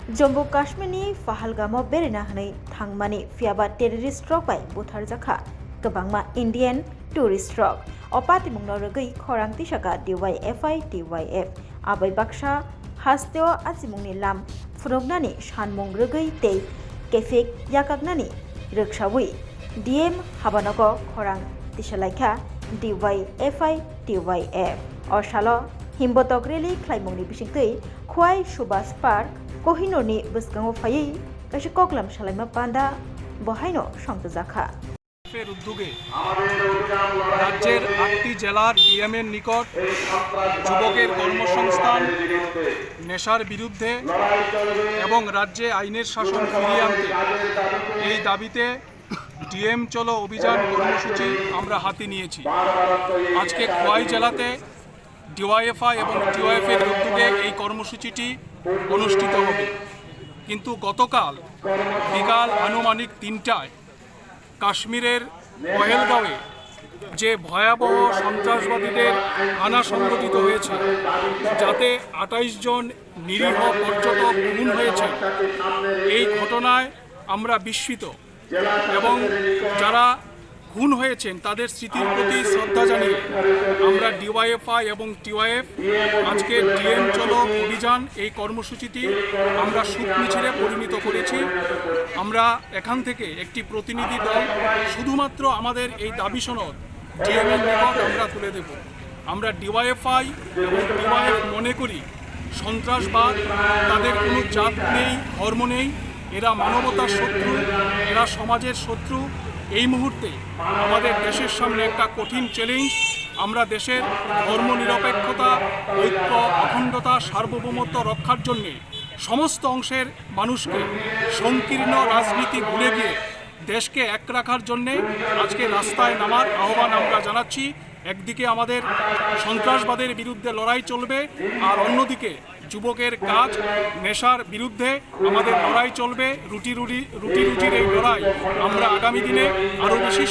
जम्मू काश्मीरनि पहलगामाव बेरायना होनाय थांमानि फियाबा टेररिस्ट रक बाय बुथारजाखा गोबांमा इन्डियान टुरिस्ट रक अपातिमुंनो रगै खरां तिसाका DYFI आबै बाक्सा हास्तेव आजिमुंनि लाम फुरुगनानि सानमुं रगै तै केफेक याकागनानि रोगसावै DM हाबानग खरां तिसालायखा DYFI असालो हिमबतक रेलि ख्लाइमुंनि बिसिंतै खुवाई सुभाष पार्क कोहिनूरनि बसगांव फायै कासे कगलाम सालाइमा बान्दा बहायनो संतजाखा এর উদ্যোগে রাজ্যের ৮টি জেলার ডিএমের নিকট যুবকের কর্মসংস্থান, নেশার বিরুদ্ধে এবং রাজ্যে আইনের শাসন ফিরিয়ে আনতে এই দাবিতে ডিএম চলো অভিযান কর্মসূচি আমরা হাতে নিয়েছি। আজকে খোয়াই জেলাতে ডিওয়াইএফআই এবং টিওএফ এর উদ্যোগে এই কর্মসূচিটি অনুষ্ঠিত হবে, কিন্তু গতকাল বিকাল আনুমানিক ৩টায় কাশ্মীরের পহেলগাঁওয়ে যে ভয়াবহ সন্ত্রাসবাদীদের হানা সংঘটিত হয়েছে, যাতে ২৮ জন নিরীহ পর্যটক খুন হয়েছে, এই ঘটনায় আমরা বিস্মিত এবং যারা খুন হয়েছেন তাদের স্মৃতির প্রতি শ্রদ্ধা জানিয়ে আমরা ডিওয়াইএফআই এবং টিওএফ আজকে ডিএম চলো অভিযান এই কর্মসূচিটি আমরা শোক মিছিলে পরিণত করেছি। আমরা এখান থেকে একটি প্রতিনিধি দল শুধুমাত্র আমাদের এই দাবি সনদ ডিএম এর নিকট আমরা তুলে দেব। আমরা ডিওয়াইএফআই এবং টিওএফ মনে করি সন্ত্রাসবাদ তাদের কোনো জাত নেই, ধর্ম নেই, এরা মানবতার শত্রু, এরা সমাজের শত্রু। এই মুহূর্তে আমাদের দেশের সামনে একটা কঠিন চ্যালেঞ্জ। আমরা দেশের ধর্মনিরপেক্ষতা, ঐক্য, অখণ্ডতা, সার্বভৌমত্ব রক্ষার জন্যে সমস্ত অংশের মানুষকে সংকীর্ণ রাজনীতি ভুলে গিয়ে দেশকে এক রাখার জন্যে আজকে রাস্তায় নামার আহ্বান আমরা জানাচ্ছি। একদিকে আমাদের সন্ত্রাসবাদের বিরুদ্ধে লড়াই চলবে, আর অন্যদিকে যুবকের কাজ, নেশার বিরুদ্ধে আমাদের লড়াই চলবে। রুটি রুজির এই লড়াই আমরা আগামী দিনে আরও বেশি